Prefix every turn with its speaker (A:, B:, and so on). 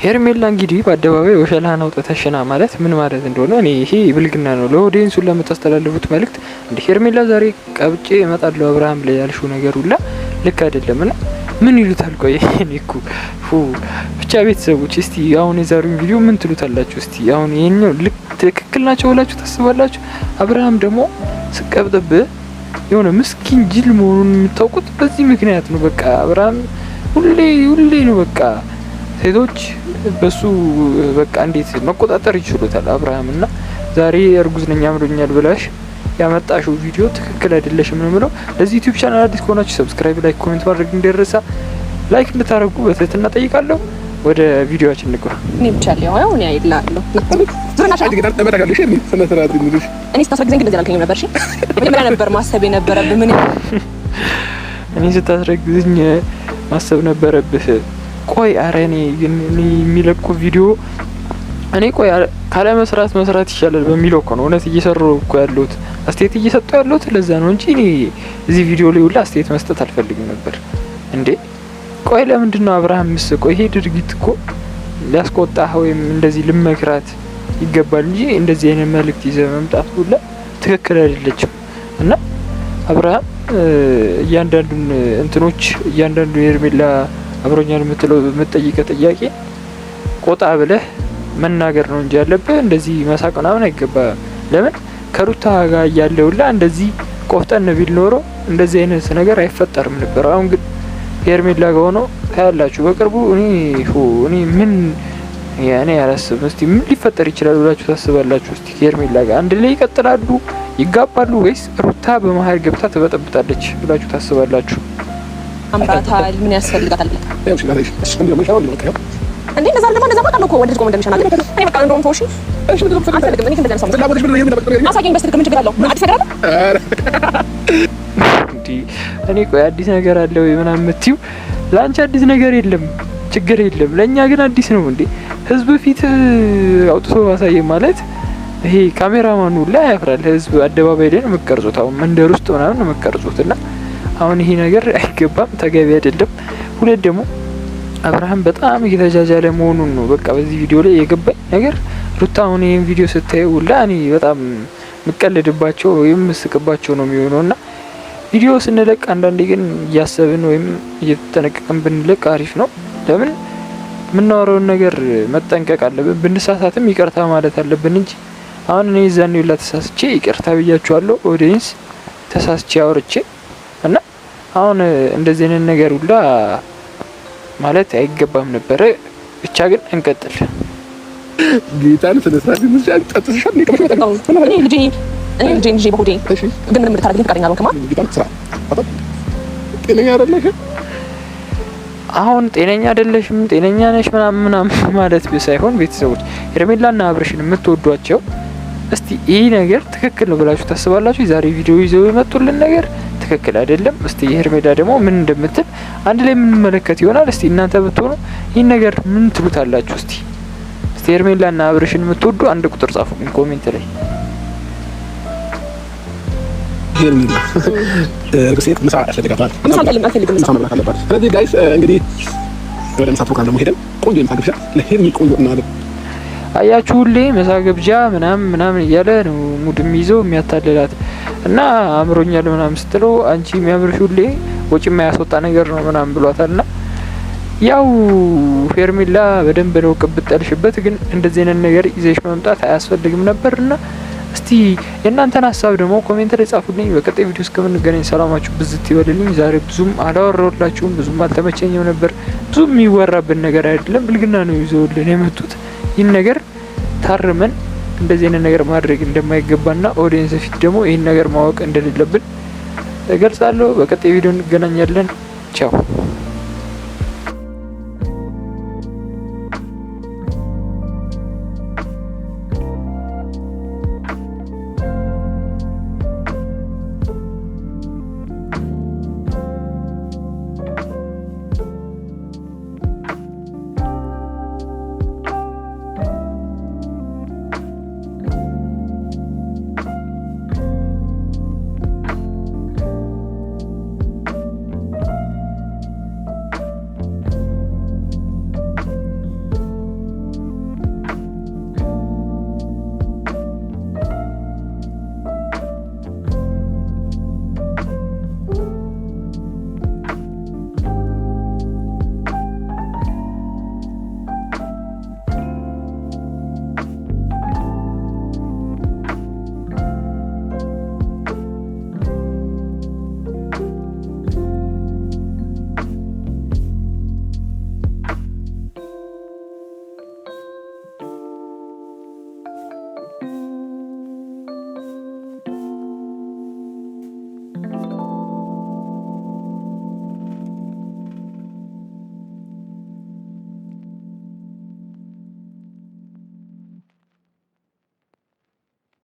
A: ሄርሜላ እንግዲህ በአደባባይ ወሸላን አውጥተሽና ማለት ምን ማለት እንደሆነ እኔ ይሄ ብልግና ነው። ለኦዲየንሱን ለምታስተላልፉት መልእክት እንደ ሄርሜላ ዛሬ ቀብጬ እመጣለሁ አብርሃም ላይ ያልሽው ነገር ሁላ ልክ አይደለምና ምን ይሉታል? ቆይ እኔ እኮ ብቻ ቤተሰቦች እስቲ አሁን የዛሬውን ቪዲዮ ምን ትሉታላችሁ? እስቲ አሁን ይሄኛው ልክ ትክክል ናቸው ብላችሁ ታስባላችሁ? አብርሃም ደግሞ ስቀብጥብ የሆነ ምስኪን ጅል መሆኑን የምታውቁት በዚህ ምክንያት ነው። በቃ አብርሃም ሁሌ ነው በቃ ሴቶች በሱ በቃ እንዴት መቆጣጠር ይችሉታል አብርሃም። እና ዛሬ እርጉዝ ነኝ አምሮኛል ብላሽ ያመጣሽው ቪዲዮ ትክክል አይደለሽም ነው የምለው። ለዚህ ዩቲዩብ ቻናል አዲስ ከሆናችሁ ሰብስክራይብ፣ ላይክ፣ ኮሜንት ማድረግ እንዳይረሳ። ላይክ እንድታደርጉ በትህትና ጠይቃለሁ። ወደ ቪዲዮአችን እንግባ። እኔ ብቻ ነው እኔ አይላለሁ እኔ ስታስረግዘኝ እንደዚህ አልከኝም ነበር። እሺ መጀመሪያ ነበር ማሰብ የነበረብህ ምን እኔ ስታስረግዝኝ ማሰብ ነበረብህ። ቆይ አረ እኔ የሚለቁ ቪዲዮ እኔ ቆይ ካለ መስራት ይሻላል በሚለው እኮ ነው እውነት እየሰራሁ እኮ ያለሁት አስተያየት እየሰጠሁ ያለሁት ለዛ ነው እንጂ እኔ እዚህ ቪዲዮ ላይ ሁላ አስተያየት መስጠት አልፈልግም ነበር እንዴ። ቆይ ለምንድን ነው አብርሃም ቆይ ይሄ ድርጊት እኮ ሊያስቆጣህ ወይም እንደዚህ ልመክራት ይገባል እንጂ እንደዚህ አይነት መልእክት ይዘህ መምጣት ሁላ ትክክል አይደለችም። እና አብርሃም እያንዳንዱን እንትኖች እያንዳንዱ ሄርሜላ አብሮኛል የምትጠይቀው ጥያቄ ቆጣ ብለህ መናገር ነው እንጂ ያለብህ እንደዚህ መሳቅ ምናምን አይገባም። ለምን ከሩታ ጋር ያለውላ እንደዚህ ቆፍጠን ቢል ኖሮ እንደዚህ አይነት ነገር አይፈጠርም ነበር። አሁን ግን ሄርሜላ ጋር ሆኖ ታያላችሁ በቅርቡ እኔ ምን ያኔ ያላስብ እስቲ ምን ሊፈጠር ይችላል ብላችሁ ታስባላችሁ? እስቲ ሄርሜላ ጋር አንድ ላይ ይቀጥላሉ ይጋባሉ ወይስ ሩታ በመሀል ገብታ ትበጠብጣለች ብላችሁ ታስባላችሁ?
B: አምራታል ምን ያስፈልጋታል? እንዴ እንደዛ ማለት ነው እኮ ወደ ልጅ ቆም እንደሚሻናል እኔ በቃ እንደውም ተውሽ። እሺ ምን ተፈቀደ? አልፈልግም። እኔ እንደዛ ነው አሳየኝ በስትክክል ምን ችግር አለው? አዲስ ነገር አለ እንዴ? እኔ ቆይ አዲስ ነገር አለ ወይ ምናምን የምትይው ለአንቺ አዲስ ነገር የለም፣ ችግር የለም። ለእኛ ግን አዲስ ነው እንዴ። ህዝብ ፊት አውጥቶ ማሳየት ማለት ይሄ ካሜራማኑ ላይ ያፍራል። ህዝብ አደባባይ ላይ ነው የምትቀርጹት፣ አሁን መንደር ውስጥ ምናምን ነው የምትቀርጹት። እና አሁን ይሄ ነገር አይገባም፣ ተገቢ አይደለም። ሁለት ደግሞ አብርሃም በጣም እየተጃጃለ መሆኑን ነው በቃ በዚህ ቪዲዮ ላይ የገባኝ ነገር። ሩታ አሁን ይሄን ቪዲዮ ስታየው ሁላ እኔ በጣም የምቀልድባቸው ወይም የምስቅባቸው ነው የሚሆነው። እና ቪዲዮ ስንለቅ አንዳንዴ ግን እያሰብን ወይም እየተጠነቀቅን ብንለቅ አሪፍ ነው። ለምን የምናወራውን ነገር መጠንቀቅ አለብን። ብንሳሳትም ይቅርታ ማለት አለብን እንጂ አሁን እኔ ዛኔ ሁላ ተሳስቼ ይቅርታ ብያችኋለሁ ኦዲየንስ፣ ተሳስቼ አውርቼ እና አሁን እንደዚህ አይነት ነገር ሁላ ማለት አይገባም ነበረ። ብቻ ግን እንቀጥል።
C: ጌታን ስለሳት ምንጫን ተጥተሻል ነው ከመጣ ነው እኔ ልጄ በሆዴ ግን ምንም ልታረግልኝ ፈቃደኛ አልሆንክማ። ጤነኛ አይደለሽም።
A: አሁን ጤነኛ አይደለሽም ጤነኛ ነሽ ምናምን ማለት ሳይሆን ቤተሰቦች ሄርሜላና አብርሽን የምትወዷቸው እስቲ ይህ ነገር ትክክል ነው ብላችሁ ታስባላችሁ? ዛሬ ቪዲዮ ይዘው የመጡልን ነገር ትክክል አይደለም። እስቲ ሄርሜላ ደግሞ ምን እንደምትል አንድ ላይ የምንመለከት ይሆናል። እስቲ እናንተ ብትሆኑ ይህን ነገር ምን ትሉታላችሁ? እስቲ ሄርሜላና አብርሽን የምትወዱ አንድ ቁጥር ጻፉ ኮሜንት ላይ።
C: ሄርሜላ እርግሴት ምሳ ያስፈልጋታል። ምሳ መብላት አለባት። ስለዚህ ጋይስ እንግዲህ ወደ ምሳ ፕሮግራም ደግሞ ሄደን ቆንጆ የምሳ ግብዣ ለሄርሚ ቆንጆ እናደርግ።
A: አያችሁ ሁሌ ምሳ ግብዣ ምናምን እያለ ነው ሙድ የሚይዘው የሚያታልላት እና አምሮኛል ምናምን ስትለው አንቺ የሚያምርሽ ሁሌ ወጪ የማያስወጣ ነገር ነው ምናምን ብሏታል። እና ያው ሄርሜላ በደንብ ነው ቅብጥ ያልሽበት፣ ግን እንደዚህ አይነት ነገር ይዘሽ መምጣት አያስፈልግም ነበር። እና እስቲ የእናንተን ሀሳብ ደግሞ ኮሜንት ላይ ጻፉልኝ። በቀጣይ ቪዲዮ እስከምንገናኝ ሰላማችሁ ብዝት ይበልልኝ። ዛሬ ብዙም አላወራሁላችሁም፣ ብዙም አልተመቸኝም ነበር። ብዙም የሚወራብን ነገር አይደለም፣ ብልግና ነው ይዘውልን የመጡት። ይህን ነገር ታርመን እንደዚህ አይነት ነገር ማድረግ እንደማይገባና ኦዲየንስ ፊት ደግሞ ይህን ነገር ማወቅ እንደሌለብን እገልጻለሁ። በቀጣይ ቪዲዮ እንገናኛለን። ቻው።